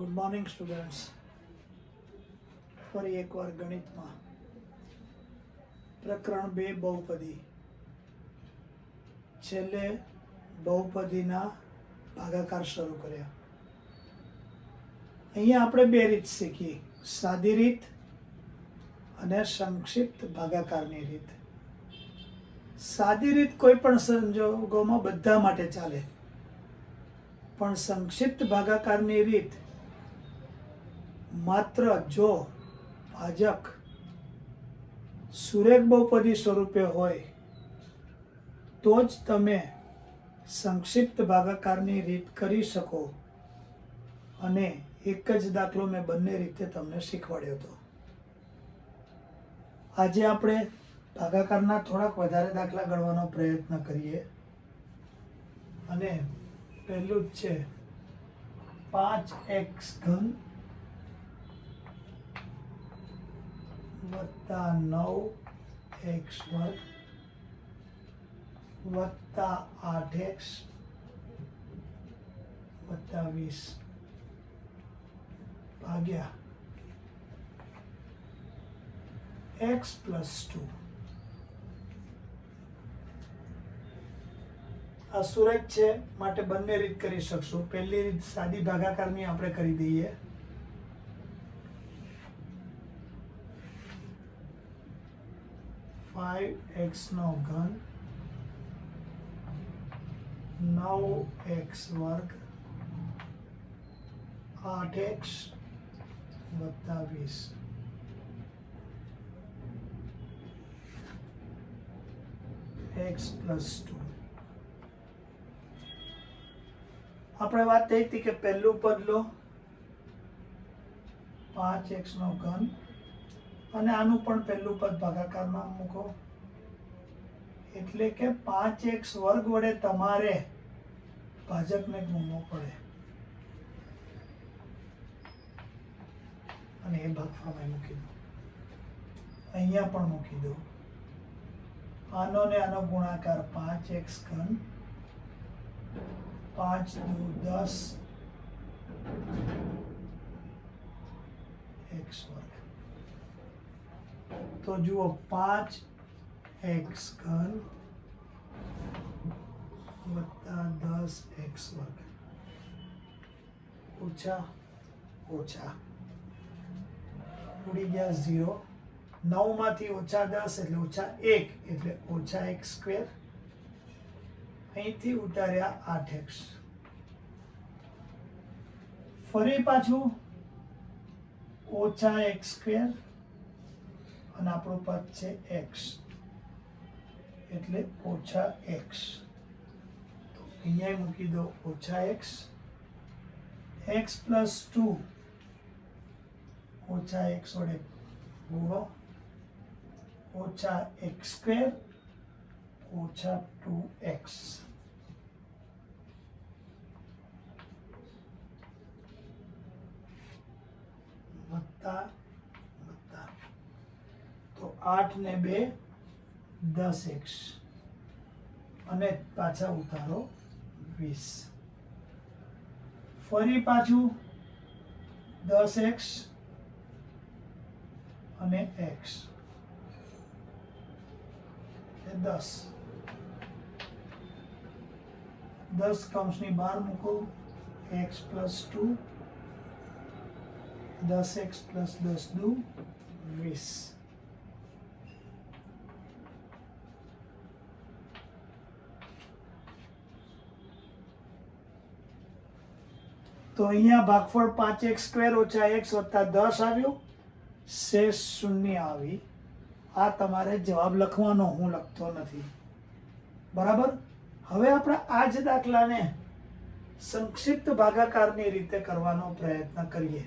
Good morning students. ફરી એકવાર ગણિતમાં પ્રકરણ 2 બહુપદી. છેલ્લે બહુપદીના ભાગાકાર શરૂ કર્યા. અહીંયા આપણે બે રીત શીખી, સાદી રીત અને સંક્ષિપ્ત ભાગાકારની રીત. સાદી રીત કોઈ પણ સંજોગોમાં બધા માટે ચાલે, પણ સંક્ષિપ્ત ભાગાકારની રીત માત્ર જો ભાજક સુરેખ બહુપદી સ્વરૂપે હોય તો જ તમે સંક્ષિપ્ત ભાગાકારની રીત કરી શકો. અને એક જ દાખલો મેં બંને રીતે તમને શીખવાડ્યો હતો. આજે આપણે ભાગાકારના થોડાક વધારે દાખલા ગણવાનો પ્રયત્ન કરીએ. અને પહેલું જ છે 5x ઘન વત્તા 9x વર્ગ વત્તા 8x વત્તા 20 ભાગ્યા x પ્લસ 2. આ સુરેખ છે માટે બંને રીત કરી શકશું. પહેલી રીત સાદી ભાગાકારની આપણે કરી દઈએ. x નો ઘન 9x વર્ગ 8x વત્તા 20 x પ્લસ 2. આપણે વાત થઈ હતી કે પહેલું પદ લો 5x નો ઘન અને આનું પણ પહેલું પદ ભાગાકારમાં મૂકો, એટલે કે 5x વર્ગ વડે તમારે ભાજકને ગુણવો પડે અને એ ભાગફળમાં મૂકી દો. અહીંયા પણ મૂકી દો. આનો ને આનો ગુણાકાર 5x ઘન 5 દુ 10 x વર્ગ. તો જુઓ 5x ઘન વત્તા 10x વર્ગ ઓછા ઓછા ઉડી ગયા 0. 9 માંથી ઓછા 10 એટલે ઓછા 1 એટલે ઓછા x સ્ક્વેર. અહીંથી ઉતાર્યા 8x. ફરી પાછું ઓછા x સ્ક્વેર અને આપણું પદ છે x એટલે ઓછા x. તો અહીંયા મૂકી દો ઓછા x. x પ્લસ 2 ઓછા x વડે ગુણો ઓછા x સ્ક્વેર ઓછા 2x વત્તા વત્તા. તો 8 ને 2 10x અને પાછા ઉતારો 20. ફરી પાછું 10x અને x એટલે 10 કૌંસની બહાર મૂકો. x પ્લસ 2 10x પ્લસ 10 દુ 20. તો અહીંયા ભાગફળ 5x સ્ક્વેર ઓછા x વત્તા 10 આવ્યું, શેષ શૂન્ય આવી. આ તમારે જવાબ લખવાનો, હું લખતો નથી. બરાબર. હવે આપણે આ જ દાખલાને સંક્ષિપ્ત ભાગાકારની રીતે કરવાનો પ્રયત્ન કરીએ.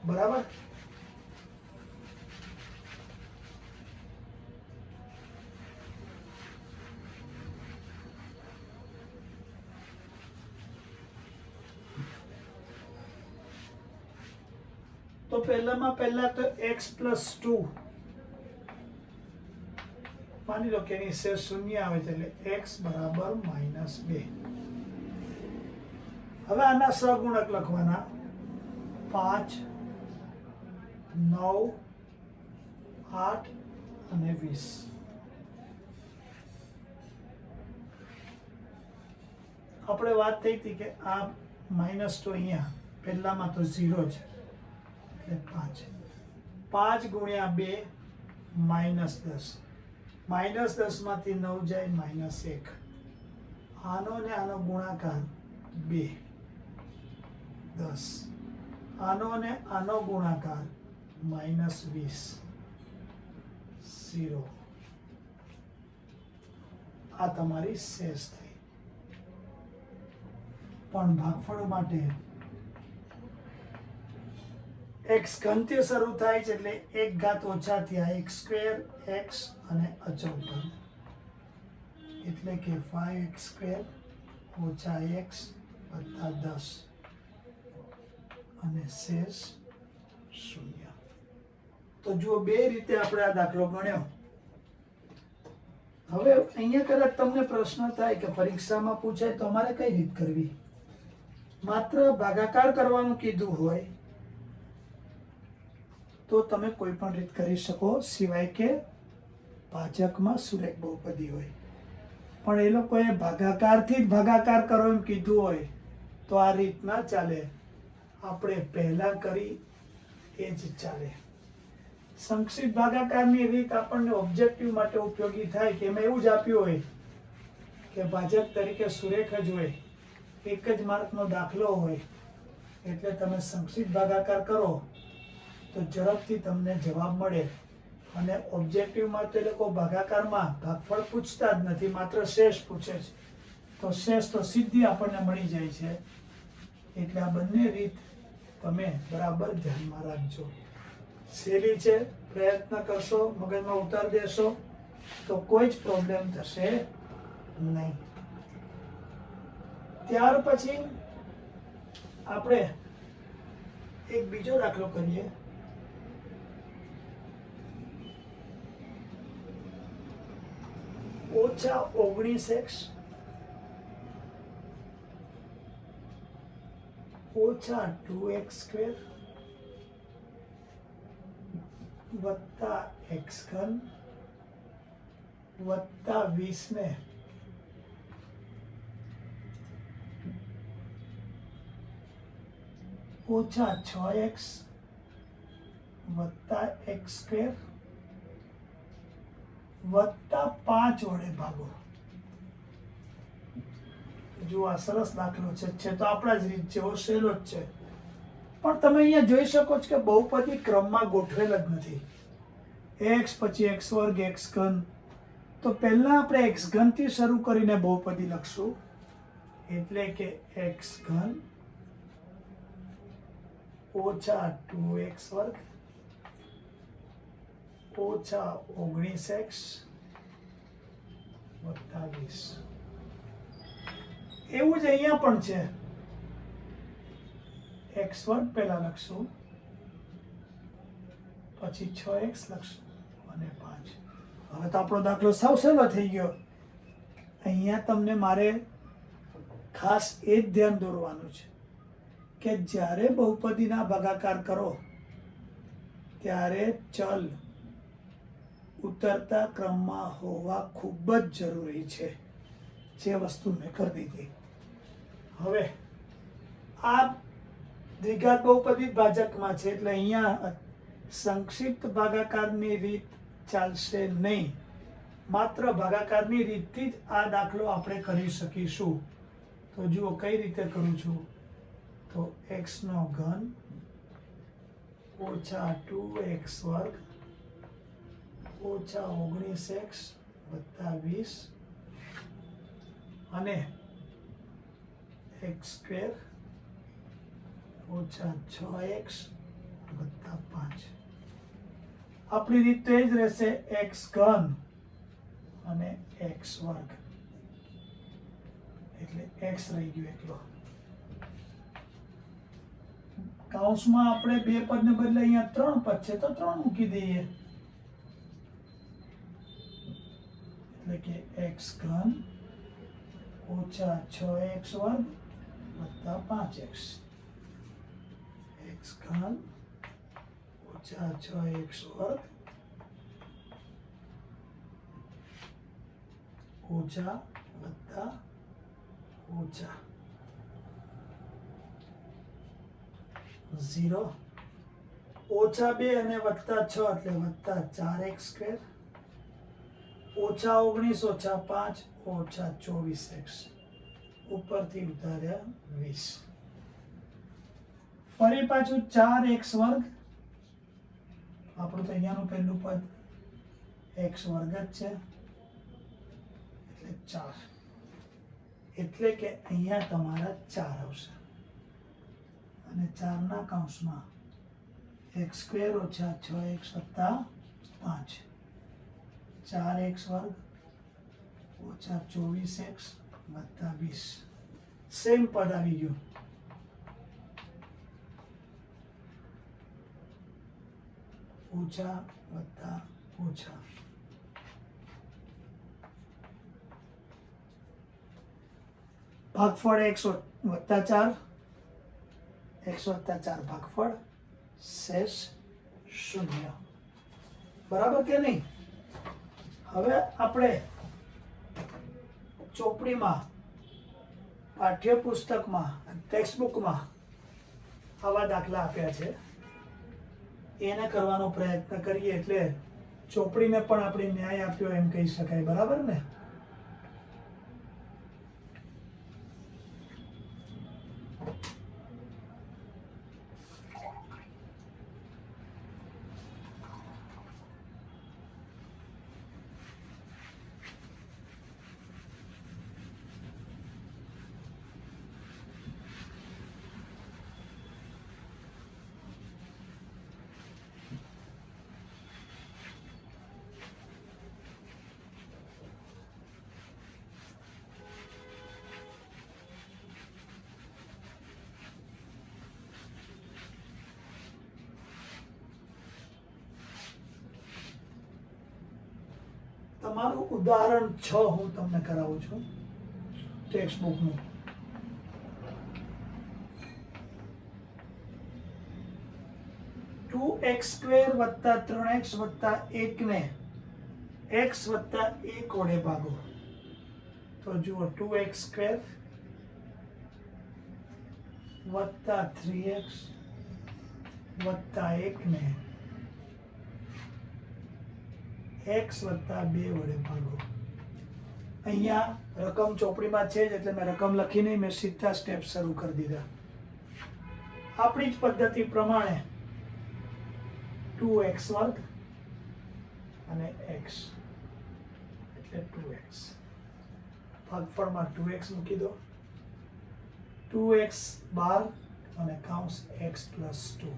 બરાબર. તો પહેલા તો x પ્લસ 2 માની લો કે એની શેષ શૂન્ય આવે છે એટલે x બરાબર -2. હવે આના સહગુણક લખવાના 5 9 8 અને 20. આપણે વાત થઈ હતી કે આ માઇનસ તો અહીંયા પહેલામાં તો 0 છે એટલે 5. 5 ગુણ્યા 2 -10. -10 માંથી 9 જાય -1. આનો ને આનો ગુણાકાર 2 10. આનો ને આનો ગુણાકાર -20 0. આ તમારી શેષ થઈ. પણ ભાગફળ માટે x ઘનથી શરૂ થાય છે એટલે 1 ઘાત ઓછા થયા x² x અને અચળ પદ એટલે કે 5x² ઓછા x વત્તા 10 અને શેષ 0. તો જુઓ બે રીતે આપણે આ દાખલો ગણ્યો. હવે અહીંયા કદાચ તમને પ્રશ્ન થાય કે પરીક્ષામાં પૂછાય તો અમારે કઈ રીત કરવી. માત્ર ભાગાકાર કરવાનું કીધું હોય તો તમે કોઈ પણ રીત કરી શકો સિવાય કે ભાજકમાં સુરેખ બહુપદી હોય. પણ એ લોકોએ ભાગાકારથી જ ભાગાકાર કરો એમ કીધું હોય તો આ રીત ના ચાલે. આપણે પહેલા કરી એ જ ચાલે. સંક્ષિપ્ત ભાગાકારની રીત આપણને ઓબ્જેક્ટિવ માટે ઉપયોગી થાય કે એમાં એવું જ આપ્યું હોય કે ભાજક તરીકે સુરેખ જ હોય, એક જ માર્કનો દાખલો હોય એટલે તમે સંક્ષિપ્ત ભાગાકાર કરો તો ઝડપથી તમને જવાબ મળે. અને ઓબ્જેક્ટિવમાં તો એ લોકો ભાગાકારમાં ભાગફળ પૂછતા જ નથી, માત્ર શેષ પૂછે છે. તો શેષ તો સીધી આપણને મળી જાય છે. એટલે આ બંને રીત તમે બરાબર ધ્યાનમાં રાખજો. સહેલી છે, પ્રયત્ન કરશો, મગજમાં ઉતાર દેશો તો કોઈ જ પ્રોબ્લેમ થશે નહીં. ત્યાર પછી આપણે એક બીજો દાખલો કરીએ. ઓછા 19x ઓછા 2x² વત્તા x³ વત્તા 20 ને ઓછા 6x વત્તા x² વત્તા 5 વડે ભાગો. જો આ સરસ દાખલો છે તો આપણા જ રીત જેવો સહેલો જ છે. પણ તમે અહીંયા જોઈ શકો છો કે બહુપદી ક્રમમાં ગોઠવેલ જ નથી. x પછી x² x³. તો પહેલા આપણે x³ થી શરૂ કરીને બહુપદી લખશું એટલે કે x³ ઓછા 2x² ઓછા 19x વત્તા 20. એવું જ અહીંયા પણ છે. x² પહેલા લખશું, પછી 6x લખશું અને 5. હવે તો આપણો દાખલો સાવ સહેલો થઈ ગયો. અહીંયા તમને મારે ખાસ એ જ ધ્યાન દોરવાનું છે કે જ્યારે બહુપદીના ભાગાકાર કરો ત્યારે ચલ ઉતરતા ક્રમમાં હોવા ખૂબ જ જરૂરી છે. જે વસ્તુ મેં કરી દીધી. હવે આ દ્વિઘાત બહુપદી ભાજકમાં છે એટલે અહીંયા સંક્ષિપ્ત ભાગાકારની રીત ચાલશે નહીં. માત્ર ભાગાકારની રીતથી જ આ દાખલો આપણે કરી શકીશું. તો જુઓ કઈ રીતે કરું છું. તો x³ ઓછા 2x² ઓછા 19x વત્તા 20 અને x² ઓછા 6x વત્તા 5. આપણી રીત તો એ જ રહેશે, x³ અને x² એટલે x રહી ગયો એકલો. કૌંસમાં આપણે બે પદને બદલે અહીંયા 3 પદ છે તો 3 મૂકી દઈએ એટલે કે x³ ઓછા 6x² વત્તા 5x. एक्स घन ઓછા 6x વર્ગ ઓછા વત્તા ઓછા 0 ઓછા 2 અને વત્તા 6 એટલે વત્તા 4x સ્ક્વેર ઓછા 19 ઓછા 5 ઓછા 24x ઉપરથી ઉતાર્યા 20 ફરી પાછું 4x વર્ગ આપણું તો અહીંયાનું પહેલું પદ x વર્ગ જ છે એટલે 4 એટલે કે અહીંયા તમારા 4 આવશે અને 4 ના કૌંસમાં x સ્ક્વેર ઓછા 6x વત્તા 5 4x વર્ગ ઓછા 24x વત્તા 20 સેમ પદ આવી ગયું ઓછા વત્તા ઓછા ભાગફળ x વત્તા 4 x વત્તા 4 ભાગફળ શેષ 0 બરાબર કે નહીં હવે આપણે ચોપડીમાં પાઠ્યપુસ્તકમાં ટેક્સ્ટબુકમાં આવા દાખલા આપ્યા છે એને કરવાનો પ્રયત્ન કરીએ એટલે ચોપડીને પણ આપણે ન્યાય આપ્યો એમ કહી શકાય બરાબર ને તમારું ઉદાહરણ 6 હું તમને કરાવું છું ટેક્સ્ટ બુકનું 2x સ્ક્વેર વત્તા 3x વત્તા 1 ને x વત્તા 1 વડે ભાગો તો જુઓ 2x સ્ક્વેર વત્તા 3x વત્તા 1 ને x વત્તા 2 વડે ભાગો અહીંયા રકમ ચોપડીમાં છે જ એટલે મેં રકમ લખી નહીં મેં સીધા સ્ટેપ શરૂ કરી દીધા આપણી જ પદ્ધતિ પ્રમાણે 2x વર્ગ અને x એટલે 2x ભાગફળમાં 2x મૂકી દો 2x બાર અને કૌંસ x પ્લસ 2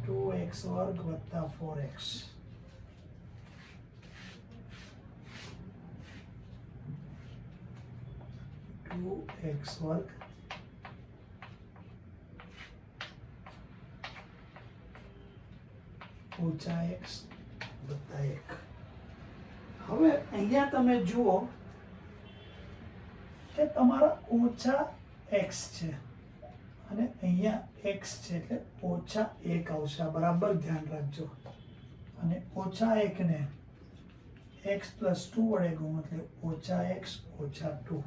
2x વર્ગ વત્તા 4x 2x વર્ગ ઓછા x વત્તા 1 હવે અહીંયા તમે જુઓ કે તમારા ઓછા x છે અને અહીંયા x છે એટલે ઓછા 1 આવશે બરાબર ધ્યાન રાખજો અને ઓછા 1 ને x પ્લસ 2 વડે ગુણો એટલે ઓછા x ઓછા 2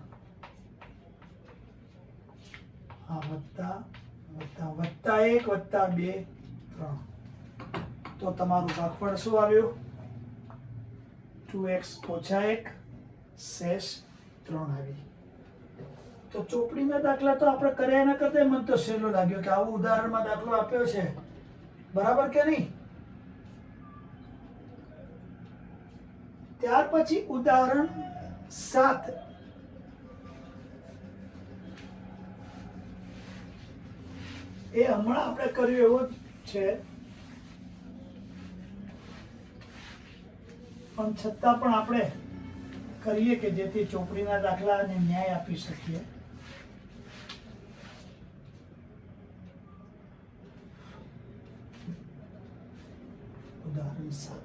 આ વત્તા વત્તા વત્તા 1 વત્તા 2 3 તો તમારું ભાગફળ શું આવ્યું 2x ઓછા 1 શેષ 3 આવી તો ચોપડીમાં દાખલા તો આપણે કર્યા ન કરતા મને તો સહેલો લાગ્યો કે આવું ઉદાહરણમાં દાખલો આપ્યો છે બરાબર કે નહીં ત્યાર પછી ઉદાહરણ 7 એ હમણાં આપણે કર્યું એવું છે પણ છતાં પણ આપણે કરીએ કે જેથી ચોપડીના દાખલાને ન્યાય આપી શકીએ ઉદાહરણ 7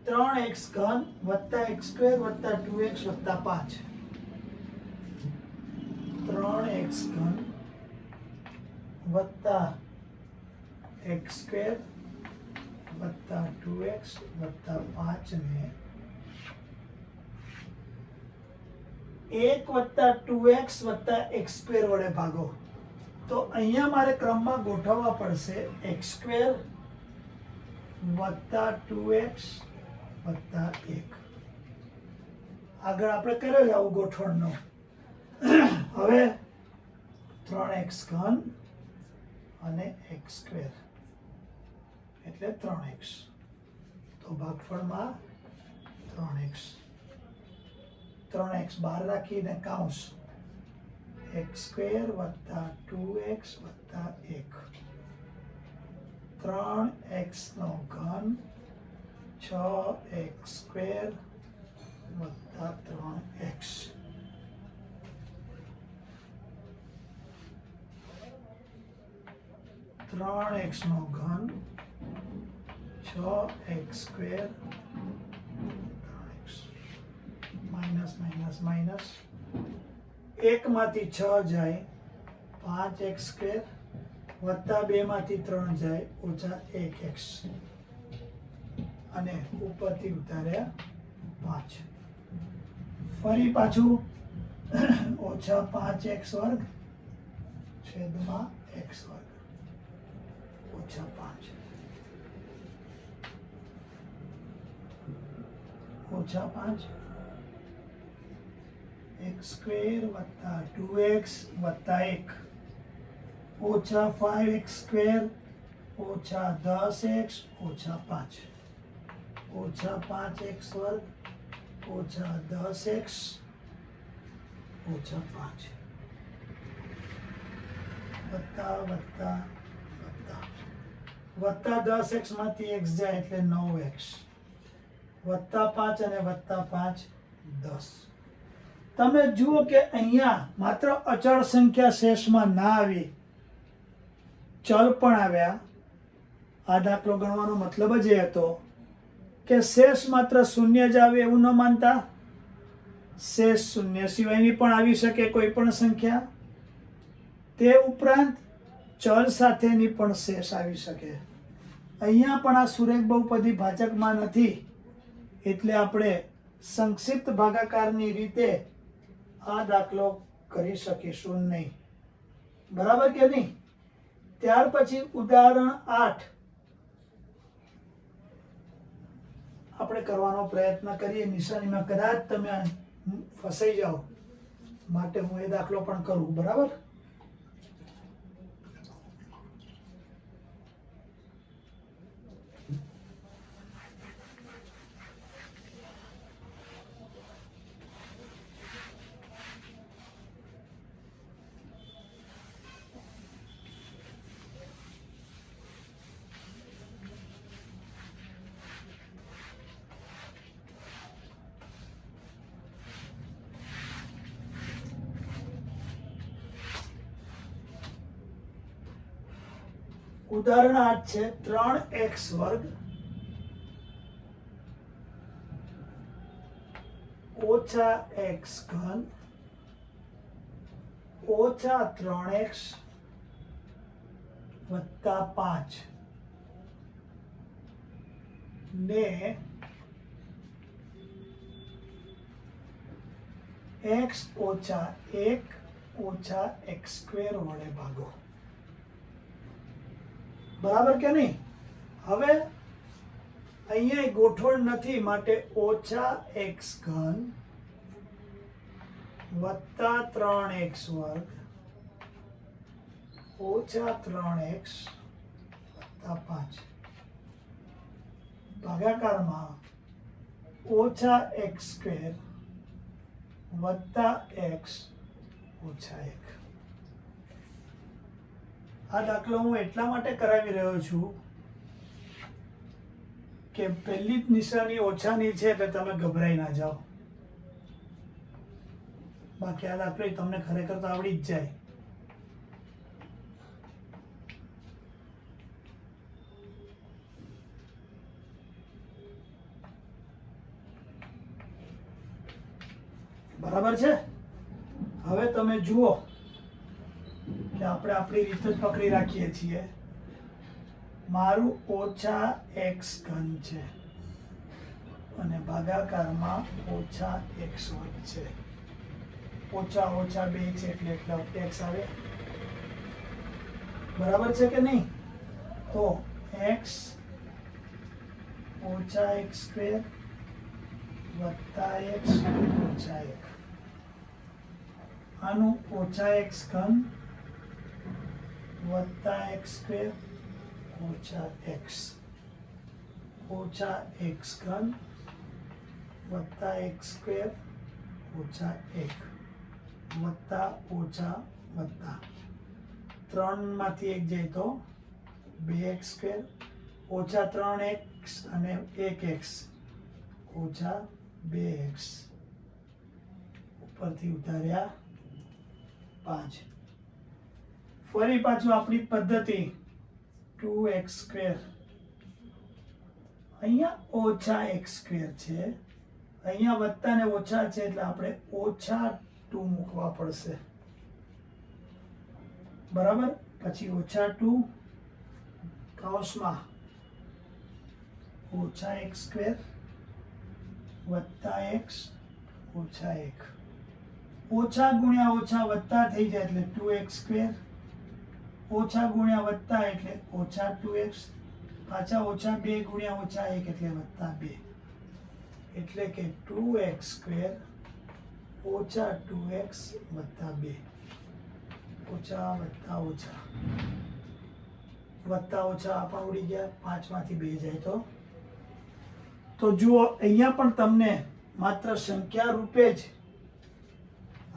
3x ઘન વત્તા x સ્ક્વેર વત્તા 2x વત્તા 5 3x ઘન વત્તા એક્સ સ્ક્વેર વત્તા 2x વત્તા 5 ને 1 વત્તા 2x વત્તા x સ્ક્વેર વડે ભાગો. તો અહીંયા મારે ક્રમમાં ગોઠવવા પડશે x સ્ક્વેર વત્તા 2x વત્તા 1. આગળ આપણે કર્યો આવું ગોઠવણનો. હવે 3x ઘન અને x સ્ક્વેર એટલે 3x. તો ભાગફળમાં 3x 3x બહાર રાખીને કાઉન્સ x સ્ક્વેર વત્તા 2x વત્તા 1 3x નો ઘન 6x સ્ક્વેર વત્તા 3x. ત્રણ એક્સ નો ઘન 6x square minus minus minus 1 માંથી 6 જાય 5x સ્ક્વેર વત્તા 2 માંથી 3 જાય ઓછા 1x અને ઉપરથી ઉતાર્યા 5. ફરી પાછું ઓછા 5x વર્ગ છેદમાં x વર્ગ ઓછા 5 ઓછા 5 x સ્ક્વેર વત્તા 2x વત્તા 1 ઓછા 5x સ્ક્વેર ઓછા 10x ઓછા 5 ઓછા 5x વર્ગ ઓછા 10x ઓછા 5 વત્તા વત્તા વત્તા 10x માંથી x જાય એટલે 9x વત્તા 5 અને વત્તા 5 10. તમે જુઓ કે અહીંયા માત્ર અચળ સંખ્યા શેષમાં ના આવી, ચલ પણ આવ્યા. આ દાખલો ગણવાનો મતલબ જ એ હતો કે શેષ માત્ર શૂન્ય જ આવે એવું ન માનતા. શેષ શૂન્ય સિવાયની પણ આવી શકે કોઈ પણ સંખ્યા. તે ઉપરાંત ચલ સાથેની પણ શેષ આવી શકે. અહીંયા પણ આ સુરેખ બહુપદી ભાજકમાં નથી એટલે આપણે સંક્ષિપ્ત ભાગાકારની રીતે આ દાખલો કરી શકીશું નહીં. બરાબર કે નહીં? ત્યાર પછી ઉદાહરણ 8 આપણે કરવાનો પ્રયત્ન કરીએ. નિશાનીમાં કદાચ તમે ફસાઈ જાઓ માટે હું એ દાખલો પણ કરું. બરાબર? ઉદાહરણ 8 છે 3x વર્ગ ઓછા x ઘન ઓછા 3x વત્તા 5 ને x ઓછા 1 ઓછા x સ્ક્વેર વડે ભાગો. બરાબર કે નહીં? હવે અહીંયા ગોઠવણ નથી માટે ઓછા x ઘન વત્તા 3x વર્ગ ઓછા 3x વત્તા 5 ભાગાકારમાં ઓછા x સ્ક્વેર વત્તા x ઓછા 1. આ દાખલો હું એટલા માટે કરાવી રહ્યો છું કે પહેલી જ નિશાની ઓછાની છે એટલે તમે ગભરાઈ ના જાઓ. બાકી આ દાખલો તમને ખરેખર તો આવડી જ જાય. બરાબર છે? હવે તમે જુઓ કે એટલે આપણે આપણી રીતે જ પકડી રાખીએ છીએ. મારું ઓછા એક્સ ઘન છે અને ભાગાકારમાં ઓછા એક્સ વર્ગ છે. ઓછા ઓછા 2 છે એટલે એટલા એક્સ આવે. બરાબર છે કે નહીં? તો એક્સ ઓછા એક્સ સ્ક્વેર વત્તા એક્સ ઓછા 1. આનું ઓછા એક્સ ઘન વત્તા એક્સ સ્ક્વેર ઓછા એક્સ. ઓછા એક્સ ઘન વત્તા એક્સ સ્ક્વેર ઓછા 1 વત્તા ઓછા વત્તા 3 માંથી 1 જાય તો 2x સ્ક્વેર ઓછા 3x અને 1x ઓછા 2x ઉપરથી ઉતાર્યા 5. ફરી પાછું આપણી પદ્ધતિ 2x સ્ક્વેર. અહીંયા ઓછા x સ્ક્વેર છે, અહીંયા વત્તા ને ઓછા છે એટલે આપણે ઓછા 2 મૂકવા પડશે. બરાબર. પછી ઓછા 2 કૌંસમાં ઓછા x સ્ક્વેર વત્તા x ઓછા 1. ઓછા ગુણ્યા ઓછા વત્તા થઈ જાય એટલે 2x સ્ક્વેર. ઓછા ગુણ્યા વત્તા એટલે ઓછા 2x. પાછા ઓછા 2 ગુણ્યા ઓછા 1 એટલે વત્તા 2. એટલે કે 2x સ્ક્વેર ઓછા 2x વત્તા 2. ઓછા વત્તા ઓછા વત્તા ઓછા પણ ઉડી ગયા. 5 માંથી 2 જાય તો જુઓ અહીંયા પણ તમને માત્ર સંખ્યા રૂપે જ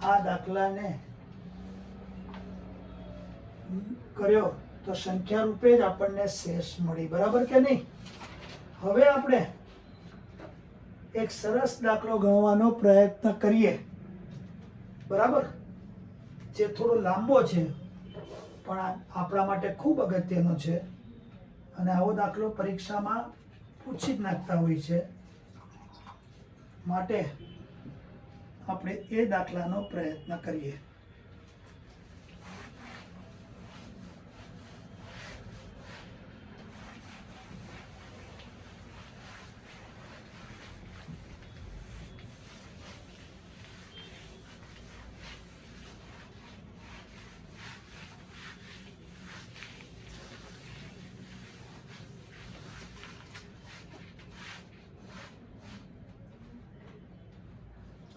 આ દાખલાને કર્યો તો સંખ્યા રૂપે જ આપણને શેષ મળી. બરાબર કે નહીં? હવે આપણે એક સરસ દાખલો ગણવાનો પ્રયત્ન કરીએ. બરાબર. જે થોડો લાંબો છે પણ આપણા માટે ખૂબ અગત્યનો છે અને આવો દાખલો પરીક્ષામાં પૂછી જ નાખતા હોય છે. માટે આપણે એ દાખલાનો પ્રયત્ન કરીએ.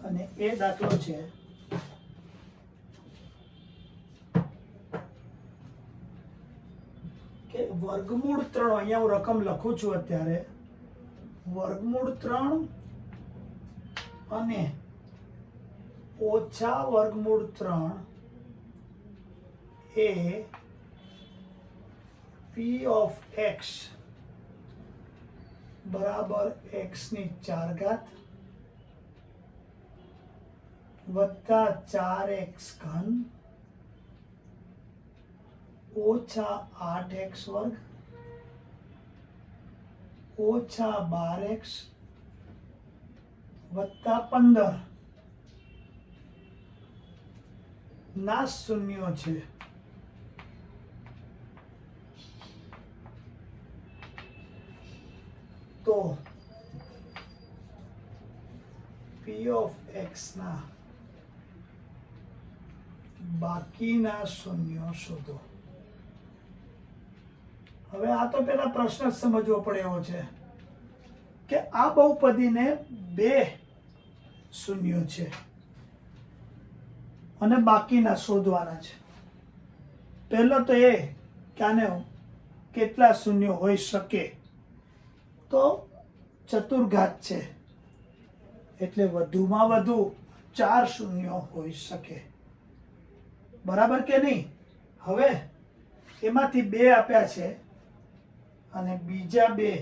અને એ દાખલો છે કે વર્ગમૂળ 3. અહીંયા હું રકમ લખું છું અત્યારે. વર્ગમૂળ 3 અને ઓછા વર્ગમૂળ 3 એ p ઓફ x બરાબર x ની 4 ઘાત વત્તા 4x ઘન ઓછા 8x વર્ગ ઓછા 12x વત્તા 15 ના શૂન્યો છે. તો p ઓફ x ના બાકીના શૂન્યો શોધો. હવે આ તો પેલા પ્રશ્ન જ સમજવો પડે એવો છે કે આ બહુપદીને 2 શૂન્યો છે અને બાકીના શોધવાના છે. પહેલો તો એ કે આને કેટલા શૂન્યો હોઈ શકે. તો ચતુર્ઘાત છે એટલે વધુમાં વધુ 4 શૂન્યો હોઈ શકે. બરાબર કે નહીં? હવે એમાંથી 2 આપ્યા છે અને બીજા 2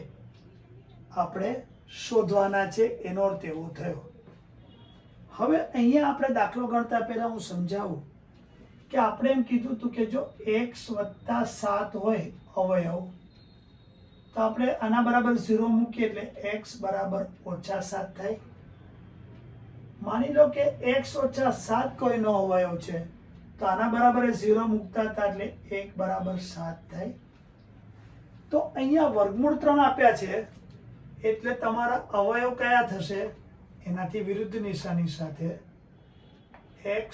આપણે શોધવાના છે. એનો અર્થ એવો થયો. હવે અહીંયા આપણે દાખલો ગણતા પહેલા હું સમજાવું કે આપણે એમ કીધું હતું કે જો x વત્તા 7 હોય અવયવ તો આપણે આના બરાબર 0 મૂકીએ એટલે x બરાબર ઓછા 7 થાય. માની લો કે x ઓછા 7 કોઈનો અવયવ છે તો આના બરાબર 0 મૂકતા હતા એટલે 1 બરાબર 7 થાય. તો અહીંયા વર્ગમૂળ 3 આપ્યા છે એટલે તમારા અવયવ કયા થશે? એનાથી વિરુદ્ધ નિશાની સાથે x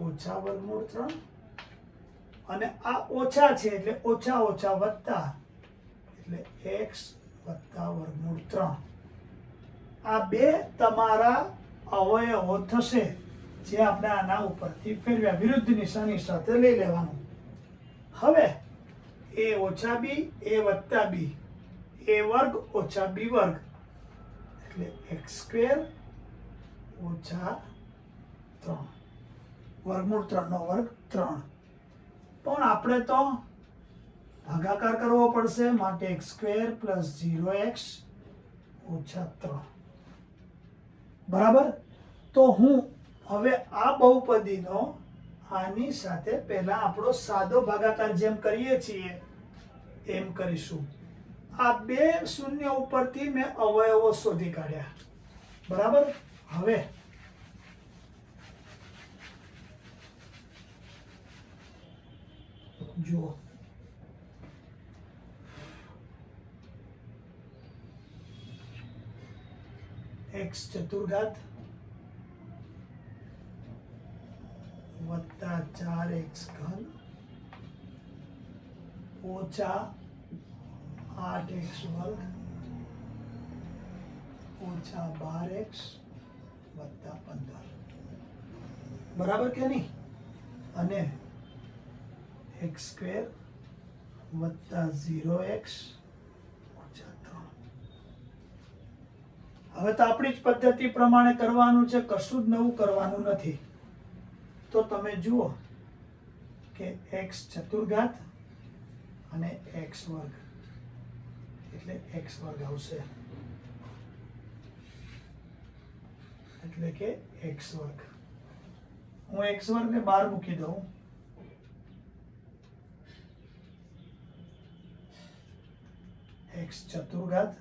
ઓછા વર્ગમૂળ 3, અને આ ઓછા છે એટલે ઓછા ઓછા વત્તા એટલે x વત્તા વર્ગમૂળ 3. આ બે તમારા અવયવો થશે જે આપણે આના ઉપરથી ફેરવ્યા, વિરુદ્ધ નિશાની સાથે લઈ લેવાનું. હવે a ઓછા b, a વત્તા b, a વર્ગ ઓછા b વર્ગ એટલે x² ઓછા 3, વર્ગમૂળ 3 નો વર્ગ 3. પણ આપણે તો ભાગાકાર કરવો પડશે, માટે x² પ્લસ 0x ઓછા 3. બરાબર. તો હું હવે આ બહુપદીનો આની સાથે પહેલા આપણો સાદો ભાગાકાર જેમ કરીએ છીએ એમ કરીશું. આ બે શૂન્ય ઉપરથી મેં અવયવો શોધી કાઢ્યા. બરાબર. હવે જુઓ, x ચતુર્ઘાત વત્તા 4x ઘન ઓછા 8x વર્ગ ઓછા 12x વત્તા 15. બરાબર કે નહીં? અને x² વત્તા 0x ઓછા 3. હવે તો આપણી જ પદ્ધતિ પ્રમાણે કરવાનું છે, કશું જ નવું કરવાનું નથી. તો તમે જુઓ કે x ચતુર્ઘાત અને x વર્ગ એટલે x વર્ગ આવશે, એટલે કે x વર્ગ. હું x વર્ગને બહાર મૂકી દઉં. x ચતુર્ઘાત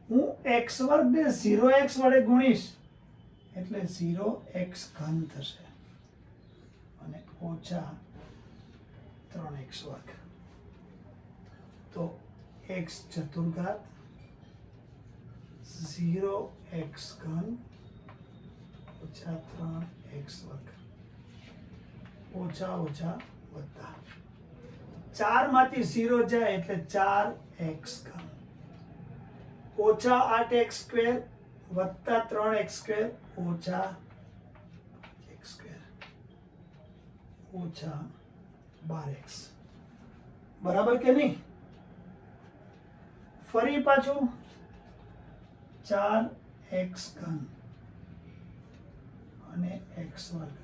હું x વર્ગને 0x વડે ગુણીશ એટલે 0x ઘન થશે અને ઓછા 3x વર્ગ. તો x ચતુર્ઘાત 0x ઘન ઓછા 3x વર્ગ ઓછા ઓછા વત્તા 4 માંથી 0 જાય એટલે 4x ઘન ઓછા 8x² વત્તા 3x² ઓછા x² ઓછા 12x. બરાબર કે નહીં? ફરી પાછું 4x ઘન અને x વર્ગ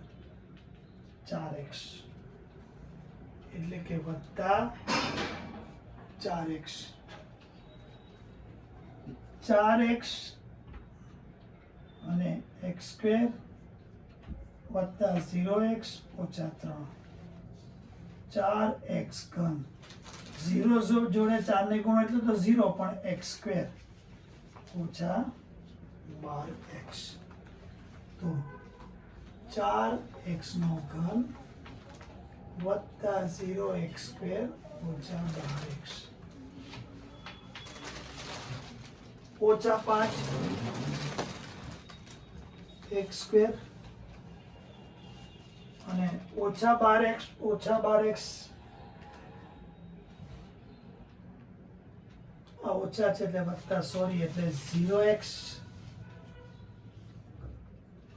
4x એટલે કે વત્તા 4x 4x અને x² વત્તા 0x ઓછા 3 4x ઘન 0 જોડે 4 ને ગુણો એટલે તો 0 પણ x² ઓછા 12x. તો 4x નો ઘન વત્તા 0x² ઓછા 12x ઓછા 5x² અને ઓછા 12x ઓછા 12x આ ઓછા છે એટલે વત્તા, સોરી, એટલે 0x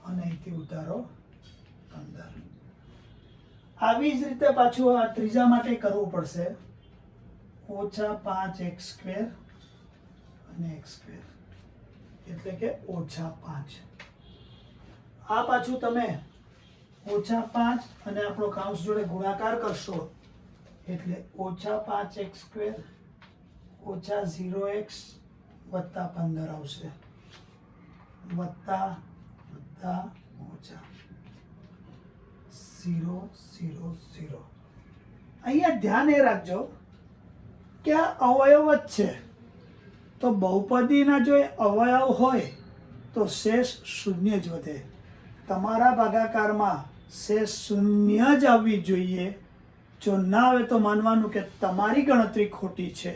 અને અહીંથી ઉતારો 15. આવી જ રીતે પાછું આ ત્રીજા માટે કરવું પડશે. ઓછા 5x² અને x² એટલે કે ઓછા 5. આ પાછું તમે ઓછા 5 અને આપણો કાઉન્સ જોડે ગુણાકાર કરશો એટલે ઓછા 5x² ઓછા 0x વત્તા 15 આવશે, વત્તા વત્તા ઓછા 0 0 0. અહીંયા ધ્યાન એ રાખજો કે આ અવયવ જ છે, તો બહુપદીના જો એ અવયવ હોય તો શેષ શૂન્ય જ વધે. તમારા ભાગાકારમાં से શૂન્ય જ આવવી જોઈએ. જો ના આવે તો માનવાનું કે તમારી ગણતરી ખોટી છે.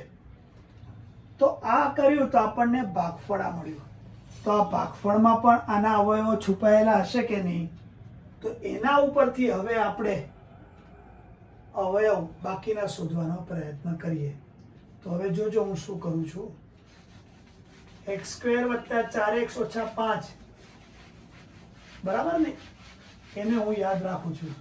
તો આ કર્યું તો આપણને ભાગફળ આ મળ્યું. તો આ ભાગફળમાં પણ આના અવયવો છુપાયેલા હશે કે નહીં? તો એના ઉપરથી હવે આપણે અવયવ બાકીના શોધવાનો પ્રયત્ન કરીએ. તો હવે જોજો હું શું કરું છું. x² વત્તા 4x ઓછા 5 બરાબર ને, એને હું યાદ રાખું છું.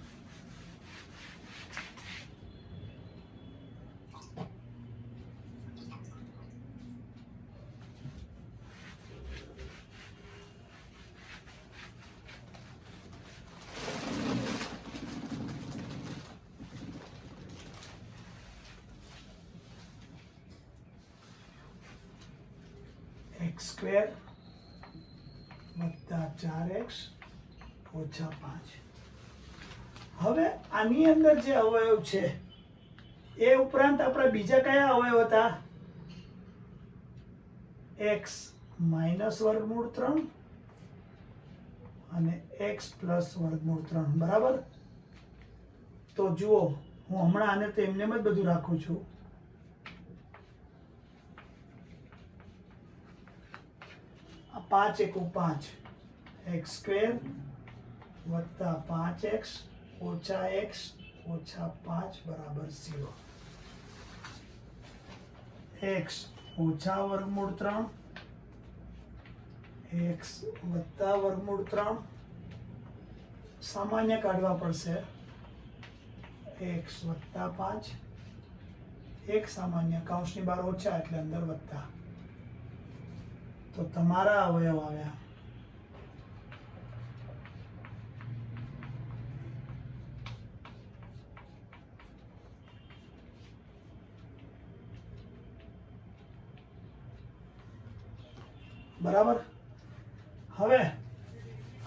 x² વત્તા 4x ઓછા 5. હવે આની અંદર જે અવયવ છે એ ઉપરાંત આપણે બીજા કયા અવયવ હતા? x માઇનસ વર્ગમૂળ 3 અને x પ્લસ વર્ગમૂળ 3. બરાબર. તો જુઓ, હું હમણાં આને તો એમને જ બધું રાખું છું. આ 5 એકુ 5, x² વત્તા 5x ઓછા x ઓછા 5 બરાબર 0. x ઓછા વર્ગમૂળ 3, x વત્તા વર્ગમૂળ 3 સામાન્ય કાઢવા પડશે. x વત્તા 5, એક સામાન્ય કૌંસની બહાર ઓછા એટલે અંદર વત્તા. તો તમારા અવયવ આવ્યા બરાબર. હવે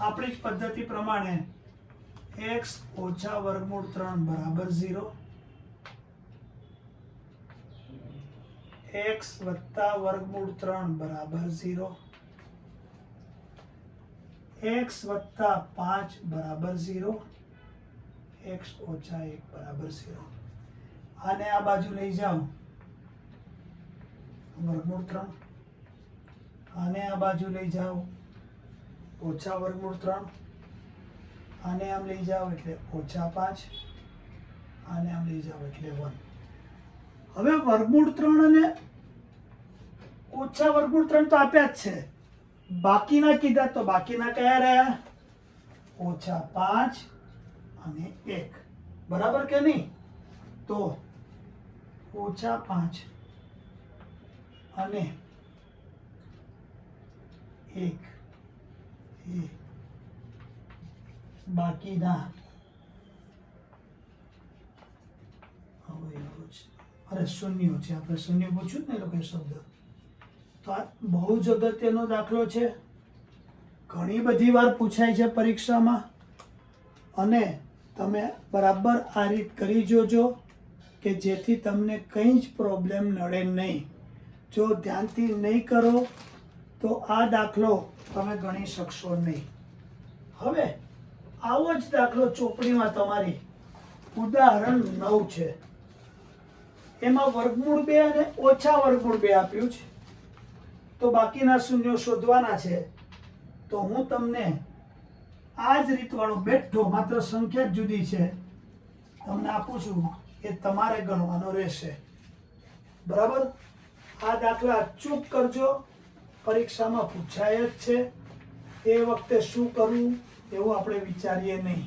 આપણી જ પદ્ધતિ પ્રમાણે x ઓછા વર્ગમૂળ 3 બરાબર 0, x વત્તા વર્ગમૂળ 3 બરાબર 0, x વત્તા 5 બરાબર 0, x ઓછા 1 બરાબર 0. આને આ બાજુ લઈ જાઓ વર્ગમૂળ 3, આને આ બાજુ લઈ જાઓ ઓછા વર્ગમૂળ 3, આને આમ લઈ જાઓ એટલે ઓછા 5, આને આમ લઈ જાઓ એટલે 1. હવે વર્ગમૂળ 3 અને ઓછા વર્ગમૂળ 3 તો આપ્યા જ છે. બાકીના કીધા તો બાકીના કયા રહ્યા? ઓછા 5 અને 1. બરાબર કે નહીં? તો ઓછા 5 અને 1 એ બાકીના અવયવો છે. અરે શૂન્યો છે. આપણે શૂન્ય પૂછ્યું ને લોકો શબ્દ. તો આ બહુ જ અગત્યનો દાખલો છે. ઘણી બધી વાર પૂછાય છે પરીક્ષામાં. અને તમે બરાબર આ રીત કરી જોજો કે જેથી તમને કંઈ જ પ્રોબ્લેમ નડે નહીં. જો ધ્યાનથી નહીં કરો તો આ દાખલો તમે ગણી શકશો નહીં. હવે આવો જ દાખલો ચોપડીમાં તમારી ઉદાહરણ 9 છે. એમાં વર્ગમૂળ 2 અને ઓછા વર્ગમૂળ 2 આપ્યું છે. તો બાકીના શૂન્યો શોધવાના છે. તો હું તમને આ જ રીતવાળો બેઠો, માત્ર સંખ્યા જ જુદી છે, તમને આપું છું. એ તમારે ગણવાનો રહેશે. બરાબર. આ દાખલા અચૂક કરજો. પરીક્ષામાં પૂછાય જ છે. એ વખતે શું કરવું એવું આપણે વિચારીએ નહીં.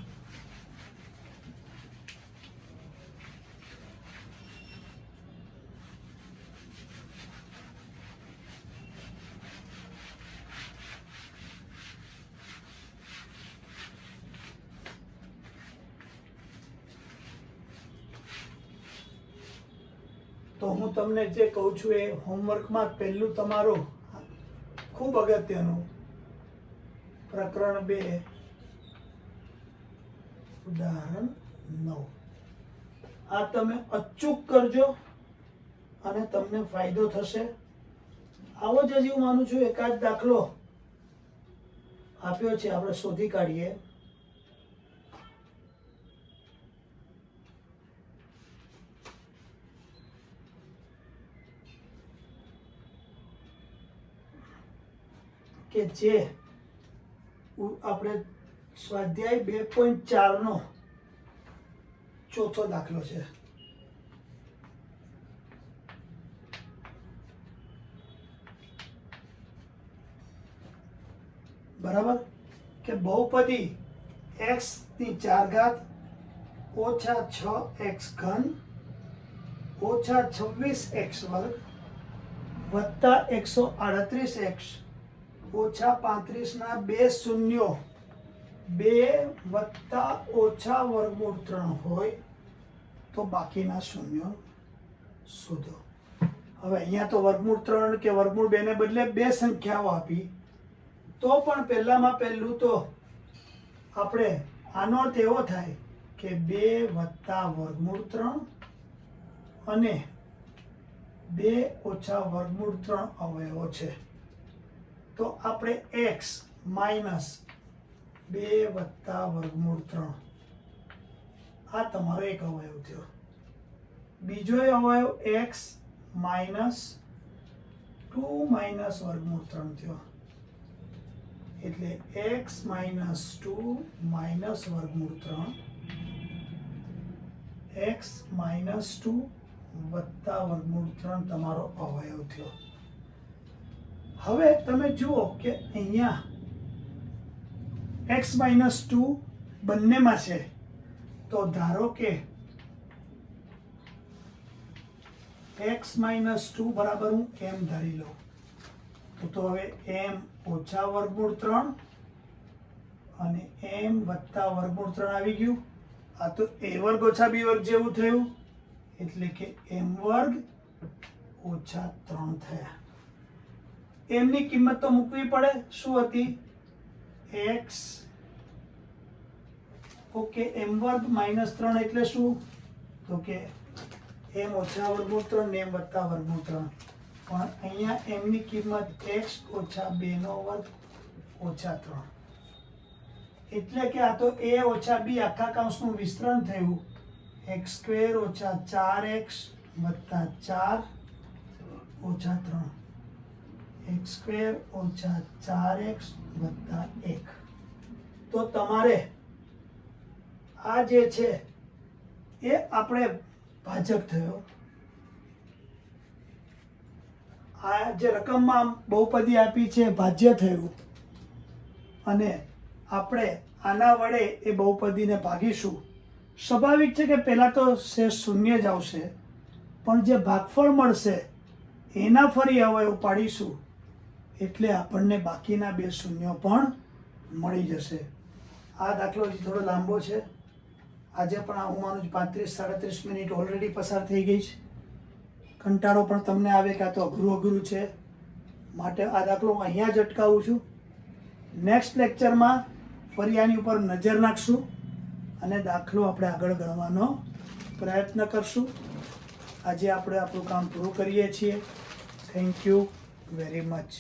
તો હું તમને જે કહું છું એ હોમવર્કમાં પહેલું તમારું ખૂબ અગત્યનું પ્રકરણ 2 ઉદાહરણ 9. આ તમે અચૂક કરજો અને તમને ફાયદો થશે. આવો જ હજી હું માનું છું એકાદ દાખલો આપ્યો છે, આપણે શોધી કાઢીએ. કે જે આપણે સ્વાધ્યાય 2.4 નો ચોથો દાખલો છે. બરાબર, કે બહુપદી x ની 4 ઘાત ઓછા 6x ઘન ઓછા 26x વર્ગ વત્તા 138x ઓછા 35 ના બે શૂન્યો 2 વત્તા ઓછા વર્ગમૂળ 3 હોય તો બાકીના શૂન્યો શોધો. હવે અહીંયા તો વર્ગમૂળ 3 કે વર્ગમૂળ 2 ને બદલે બે સંખ્યાઓ આપી, તો પણ પહેલામાં પહેલું તો આપણે આનો અર્થ એવો થાય કે 2 વત્તા વર્ગમૂળ 3 અને 2 ઓછા વર્ગમૂળ 3 અવયવો છે. તો આપણે x માઇનસ 2 વત્તા વર્ગમૂળ 3 આ તમારો એક અવયવ થયો. બીજો અવયવ x માઇનસ 2 માઇનસ વર્ગમૂળ 3 થયો. એટલે x માઇનસ 2 માઇનસ વર્ગમૂળ 3 x માઇનસ 2 વત્તા વર્ગમૂળ 3 તમારો અવયવ થયો. હવે તમે જુઓ કે અહીંયા x માઇનસ 2 બંનેમાં છે, તો ધારો કે x માઇનસ 2 બરાબર હું m ધારી લઉં, તો હવે m ઓછા વર્ગમૂળ 3 અને m વત્તા વર્ગમૂળ 3 આવી ગયું. આ તો a વર્ગ ઓછા b વર્ગ જેવું થયું, એટલે કે m વર્ગ ઓછા 3 થયા. m ની કિંમત તો મૂકવી પડે. શું હતી? x ઓકે, m વર્ગ માઇનસ 3 એટલે શું? તો કે m ઓછા વર્ગમૂળ 3 ને m વત્તા વર્ગમૂળ 3. પણ અહીંયા m ની કિંમત x ઓછા 2 નો વર્ગ ઓછા 3, એટલે કે આ તો a ઓછા b આખા કૌંસનું વિસ્તરણ થયું. x સ્ક્વેર ઓછા 4x વત્તા 4 ઓછા 3, x સ્ક્વેર ઓછા 4x વત્તા 1. તો તમારે આ જે છે એ આપણે ભાજક થયો. આ જે રકમમાં બહુપદી આપી છે ભાજ્ય થયું, અને આપણે આના વડે એ બહુપદીને ભાગીશું. સ્વાભાવિક છે કે પહેલાં તો શેષ શૂન્ય જ આવશે, પણ જે ભાગફળ મળશે એના ફરી અવયવ પાડીશું, એટલે આપણને બાકીના બે શૂન્યો પણ મળી જશે. આ દાખલો હજી થોડો લાંબો છે. આજે પણ હું માનું છું 35-37 મિનિટ ઓલરેડી પસાર થઈ ગઈ છે. કંટાળો પણ તમને આવે કે આ તો અઘરું છે, માટે આ દાખલો હું અહીંયા જ અટકાવું છું. નેક્સ્ટ લેક્ચરમાં ફરી આની ઉપર નજર નાખશું અને દાખલો આપણે આગળ ગણવાનો પ્રયત્ન કરશું. આજે આપણે આપણું કામ પૂરું કરીએ છીએ. Thank you very much.